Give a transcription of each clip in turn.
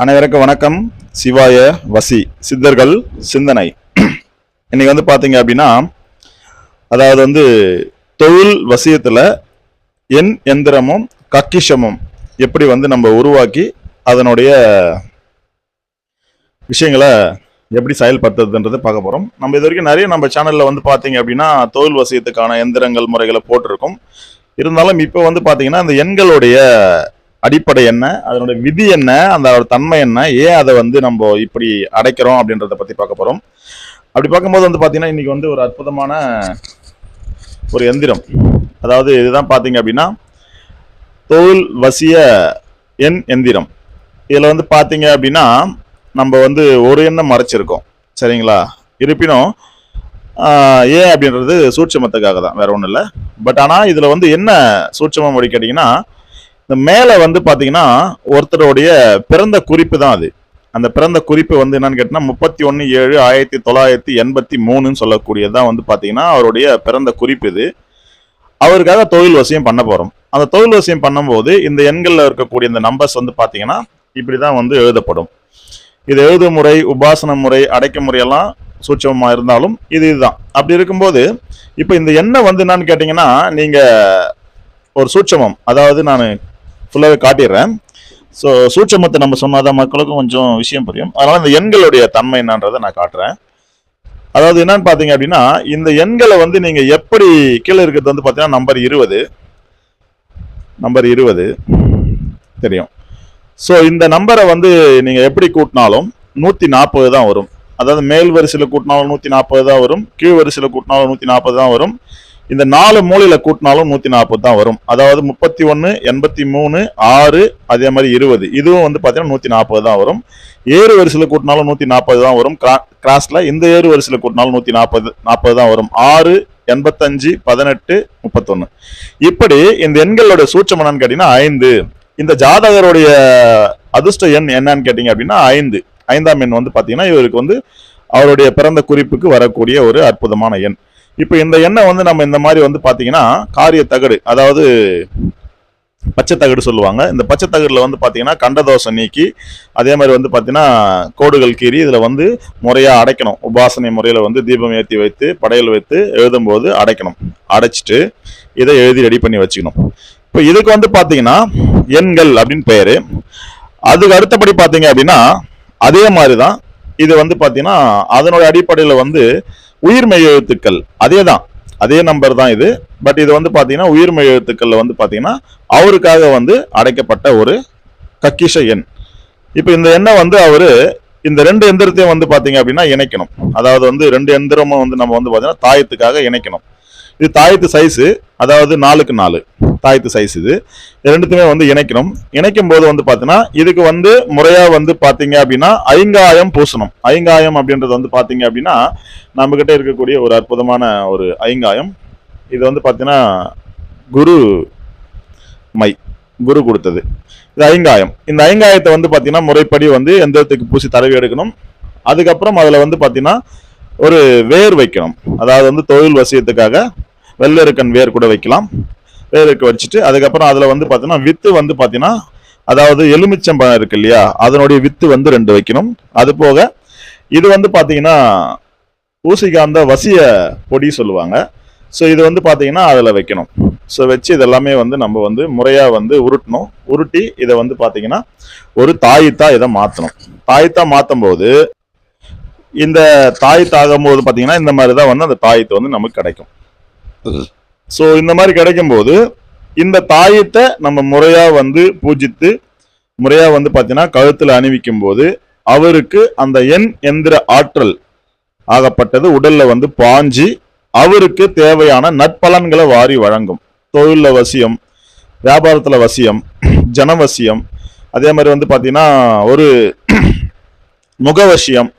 அனைவருக்கும் வணக்கம். சிவாய வசி சித்தர்கள் சிந்தனை. இன்னைக்கு வந்து பாத்தீங்க அப்படின்னா, அதாவது தொழில் வசியத்துல எந்திரமும் கக்கிஷமும் எப்படி நம்ம உருவாக்கி அதனுடைய விஷயங்களை எப்படி செயல்படுத்துறதுன்றதை பார்க்க போறோம். நம்ம இது வரைக்கும் நிறைய நம்ம சேனல்ல பாத்தீங்க அப்படின்னா தொழில் வசியத்துக்கான எந்திரங்கள் முறைகளை போட்டிருக்கோம். இருந்தாலும் இப்போ பாத்தீங்கன்னா அந்த எண்களுடைய அடிப்படை என்ன, அதனுடைய விதி என்ன, அந்த தன்மை என்ன, ஏன் அதை நம்ம இப்படி அடைக்கிறோம் அப்படின்றத பத்தி பார்க்க போறோம். அப்படி பார்க்கும்போது பாத்தீங்கன்னா இன்னைக்கு ஒரு அற்புதமான ஒரு எந்திரம். அதாவது இதுதான் பாத்தீங்க அப்படின்னா தொழில் வசிய எண் எந்திரம். இதுல பாத்தீங்க அப்படின்னா நம்ம ஒரு எண்ணம் மறைச்சிருக்கோம், சரிங்களா? இருப்பினும் ஏன் அப்படின்றது சூட்சமத்துக்காக தான், வேற ஒன்றும் இல்லை. பட் ஆனால் இதுல என்ன சூட்சமம் அப்படி கேட்டீங்கன்னா, இந்த மேலே பாத்தீங்கன்னா ஒருத்தருடைய பிறந்த குறிப்பு தான் அது. அந்த பிறந்த குறிப்பு என்னன்னு கேட்டீங்கன்னா 31/7/1983 சொல்லக்கூடியதான் பாத்தீங்கன்னா அவருடைய பிறந்த குறிப்பு. இது அவருக்காக தொழில் வசியம் பண்ண போறோம். அந்த தொழில் வசியம் பண்ணும்போது இந்த எண்கள்ல இருக்கக்கூடிய இந்த நம்பர்ஸ் பாத்தீங்கன்னா இப்படிதான் எழுதப்படும். இது எழுது முறை, உபாசன முறை, அடைக்க முறையெல்லாம் சூட்சமா இருந்தாலும் இதுதான். அப்படி இருக்கும்போது இப்ப இந்த எண்ணெய் என்னன்னு கேட்டீங்கன்னா, நீங்க ஒரு சூட்சமம், அதாவது நான் ஃபுல்லாவே காட்டிடுறேன். ஸோ சூட்சமத்தை நம்ம சொன்னாதான் மக்களுக்கும் கொஞ்சம் விஷயம் புரியும். அதனால இந்த எண்களுடைய தன்மை என்னன்றதை நான் காட்டுறேன். அதாவது என்னன்னு பாத்தீங்க அப்படின்னா, இந்த எண்களை நீங்க எப்படி கீழே இருக்கிறது பாத்தீங்கன்னா நம்பர் 20 தெரியும். ஸோ இந்த நம்பரை நீங்க எப்படி கூட்டினாலும் 140 தான் வரும். அதாவது மேல் வரிசையில கூட்டினாலும் 140 தான் வரும், கீழ் வரிசையில கூட்டினாலும் 140 தான் வரும், இந்த 4 மூலையில கூட்டினாலும் 140 தான் வரும். அதாவது 31, 83, 6, அதே மாதிரி 20, இதுவும் பாத்தீங்கன்னா 140 தான் வரும். ஏறு வரிசையில கூட்டினாலும் 140 தான் வரும். கிராஸ்ல இந்த ஏறு வரிசையில கூட்டினாலும் 140 தான் வரும். 6, 85, 18, 31. இப்படி இந்த எண்களோட சூட்சம் என்னன்னு கேட்டீங்கன்னா 5. இந்த ஜாதகருடைய அதிர்ஷ்ட எண் என்னன்னு கேட்டீங்க அப்படின்னா 5. 5ஆம் எண் பாத்தீங்கன்னா இவருக்கு அவருடைய பிறந்த குறிப்புக்கு வரக்கூடிய ஒரு அற்புதமான எண். இப்ப இந்த எண்ணெய் நம்ம இந்த மாதிரி பாத்தீங்கன்னா காரிய தகடு, அதாவது பச்சை தகடு சொல்லுவாங்க. இந்த பச்சை தகடுல பாத்தீங்கன்னா கண்டதோஷம் நீக்கி, அதே மாதிரி பாத்தீங்கன்னா கோடுகள் கீறி இதுல முறையா அடைக்கணும். உபாசனை முறையில தீபம் ஏற்றி வைத்து படையல் வைத்து எழுதும் போது அடைக்கணும். அடைச்சிட்டு இதை எழுதி ரெடி பண்ணி வச்சுக்கணும். இப்ப இதுக்கு பாத்தீங்கன்னா எண்கள் அப்படின்னு பெயரு. அதுக்கு அடுத்தபடி பாத்தீங்க அப்படின்னா அதே மாதிரிதான் இது பாத்தீங்கன்னா அதனுடைய அடிப்படையில உயிர்மெய் எழுத்துக்கள் அதேதான், அதே நம்பர் தான் இது. பட் இது பாத்தீங்கன்னா உயிர்மெய் எழுத்துக்கள்ல பாத்தீங்கன்னா அவருக்காக அடைக்கப்பட்ட ஒரு கக்கிஷ எண். இப்ப இந்த எண்ணை அவரு இந்த 2 எந்திரத்தையும் பாத்தீங்க அப்படின்னா இணைக்கணும். அதாவது 2 எந்திரமும் நம்ம பாத்தீங்கன்னா தாயத்துக்காக இணைக்கணும். இது தாயத்து சைஸ், அதாவது 4x 4 தாயத்து சைஸ். இது ரெண்டுத்துமே இணைக்கணும். இணைக்கும் போது பாத்தீங்கன்னா இதுக்கு முறையா பாத்தீங்க அப்படின்னா ஐங்காயம் பூசணும். ஐங்காயம் அப்படின்றது பாத்தீங்க அப்படின்னா நம்ம கிட்ட இருக்கக்கூடிய ஒரு அற்புதமான ஒரு ஐங்காயம். இது பாத்தீங்கன்னா குரு கொடுத்தது இது ஐங்காயம். இந்த ஐங்காயத்தை பாத்தீங்கன்னா முறைப்படி எந்திரத்துக்கு பூசி தடவி எடுக்கணும். அதுக்கப்புறம் அதுல பாத்தீங்கன்னா ஒரு வேர் வைக்கணும். அதாவது தொழில் வசியத்துக்காக வெள்ளருக்கன் வேர் கூட வைக்கலாம். வேருக்கு வச்சுட்டு அதுக்கப்புறம் அதுல பாத்தீங்கன்னா வித்து பாத்தீங்கன்னா, அதாவது எலுமிச்சம்பழம் இருக்கு இல்லையா, அதனுடைய வித்து 2 வைக்கணும். அது போக இது பாத்தீங்கன்னா ஊசிகாந்த வசிய பொடி சொல்லுவாங்க. ஸோ இது பாத்தீங்கன்னா அதுல வைக்கணும். ஸோ வச்சு இதெல்லாமே நம்ம முறையா உருட்டணும். உருட்டி இதை பாத்தீங்கன்னா ஒரு தாயத்தா இதை மாத்தணும். தாயத்தா மாத்தும் போது இந்த தாயத்தாகும் போது பாத்தீங்கன்னா இந்த மாதிரிதான் அந்த தாயத்தை நமக்கு கிடைக்கும். ஸோ இந்த மாதிரி கிடைக்கும் போது இந்த தாயத்தை நம்ம முறையா பூஜித்து முறையா பாத்தீங்கன்னா கழுத்துல அணிவிக்கும் போது அவருக்கு அந்த எந்திர ஆற்றல் ஆகப்பட்டது உடல்ல பாஞ்சி அவருக்கு தேவையான நற்பலன்களை வாரி வழங்கும். தொழில வசியம், வியாபாரத்துல வசியம், ஜனவசியம், அதே மாதிரி பாத்தீங்கன்னா ஒரு முகவசியம்.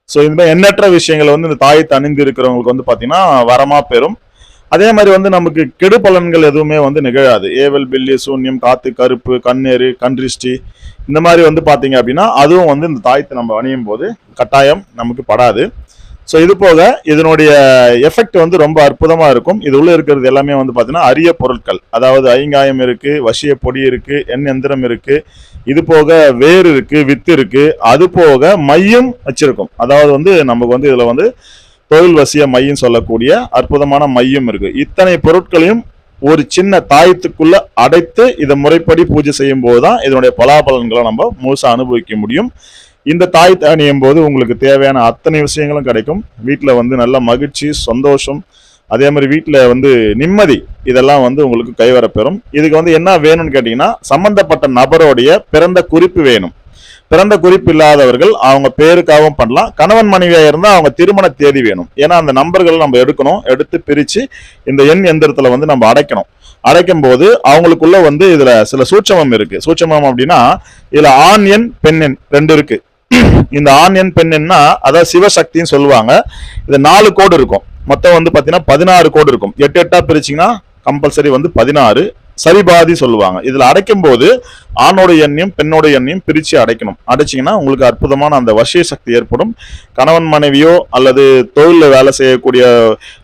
ஸோ இந்த மாதிரி எண்ணற்ற விஷயங்களை இந்த தாயத்தை அணிந்து இருக்கிறவங்களுக்கு பாத்தீங்கன்னா வரமா பெறும். அதே மாதிரி நமக்கு கெடு பலன்கள் எதுவுமே நிகழாது. ஏவல், பில்லி, சூன்யம், காத்து, கருப்பு, கண்ணேறு, கன்றிஷ்டி, இந்த மாதிரி பாத்தீங்க அப்படின்னா அதுவும் இந்த தாயத்தை நம்ம அணியும் போது கட்டாயம் நமக்கு படாது. ஸோ இது போக இதனுடைய எஃபெக்ட் வந்து ரொம்ப அற்புதமா இருக்கும். இது உள்ள இருக்கிறது எல்லாமே வந்து பார்த்தீங்கன்னா அரிய பொருட்கள். அதாவது ஐங்காயம் இருக்கு, வசிய பொடி இருக்கு, எண் எந்திரம் இருக்கு, இது போக வேர் இருக்கு, வித்து இருக்கு, அது போக மையம் வச்சிருக்கும். அதாவது வந்து நமக்கு வந்து இதுல வந்து தொழில் வசிய மையம் சொல்லக்கூடிய அற்புதமான மையம் இருக்கு. இத்தனை பொருட்களையும் ஒரு சின்ன தாயத்துக்குள்ள அடைத்து இதை முறைப்படி பூஜை செய்யும் போதுதான் இதனுடைய பலாபலன்களை நம்ம முழுசா அனுபவிக்க முடியும். இந்த தாயத்தை அணியும் போது உங்களுக்கு தேவையான அத்தனை விஷயங்களும் கிடைக்கும். வீட்டில் வந்து நல்ல மகிழ்ச்சி, சந்தோஷம், அதே மாதிரி வீட்டில் வந்து நிம்மதி, இதெல்லாம் வந்து உங்களுக்கு கைவரப்பெறும். இதுக்கு வந்து என்ன வேணும்னு கேட்டீங்கன்னா, சம்பந்தப்பட்ட நபருடைய பிறந்த குறிப்பு வேணும். பிறந்த குறிப்பு இல்லாதவர்கள் அவங்க பேருக்காகவும் பண்ணலாம். கணவன் மனைவியா இருந்தால் அவங்க திருமண தேதி வேணும். ஏன்னா அந்த நம்பர்கள் நம்ம எடுக்கணும், எடுத்து பிரித்து இந்த எண் எந்திரத்துல வந்து நம்ம அடைக்கணும். அடைக்கும் போது அவங்களுக்குள்ள வந்து இதுல சில சூட்சமம் இருக்கு. சூட்சமம் அப்படின்னா இதுல ஆண் எண் பெண் எண் 2 இருக்கு. இந்த ஆண் எண் பெண் எண்ணா அதாவது சிவசக்தின்னு சொல்லுவாங்க. இது 4 கோடு இருக்கும். மொத்தம் வந்து பாத்தீங்கன்னா 16 கோடு இருக்கும். 8 8 பிரிச்சிங்கன்னா கம்பல்சரி வந்து 16 சரிபாதி சொல்லுவாங்க. இதுல அடைக்கும் போது ஆணோட எண்ணையும் பெண்ணோட எண்ணையும் பிரிச்சு அடைக்கணும். அடைச்சிங்கன்னா உங்களுக்கு அற்புதமான அந்த வசிய சக்தி ஏற்படும். கணவன் மனைவியோ அல்லது தொழிலில் வேலை செய்யக்கூடிய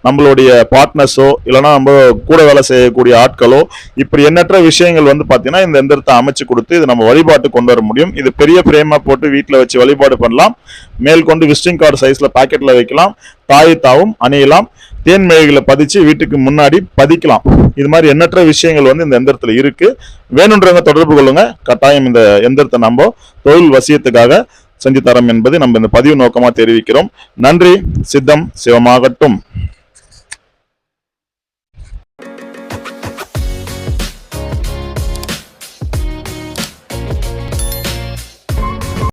நம்மளுடைய பார்ட்னர்ஸோ இல்லைன்னா நம்ம கூட வேலை செய்யக்கூடிய ஆட்களோ இப்படி எண்ணற்ற விஷயங்கள் வந்து பார்த்தீங்கன்னா இந்த எந்திரத்தை அமைச்சு கொடுத்து இது நம்ம வழிபாட்டு கொண்டு வர முடியும். இது பெரிய பிரேமா போட்டு வீட்டில் வச்சு வழிபாடு பண்ணலாம். மேல் கொண்டு விசிட்டிங் கார்டு சைஸ்ல பாக்கெட்ல வைக்கலாம். தாயத்தாவும் அணியலாம். தேன்மேகளை பதிச்சு வீட்டுக்கு முன்னாடி பதிக்கலாம். இது மாதிரி எண்ணற்ற விஷயங்கள் வந்து இந்த எந்திரத்துல இருக்கு. வேணுன்றவங்க தொடர்பு கொள்ளுங்க. கட்டாயம் இந்த எந்திரத்தை நம்ம தொழில் வசியத்துக்காக செஞ்சு தரோம் என்பது நம்ம இந்த பதிவு நோக்கமா தெரிவிக்கிறோம். நன்றி. சித்தம் சிவமாகட்டும்.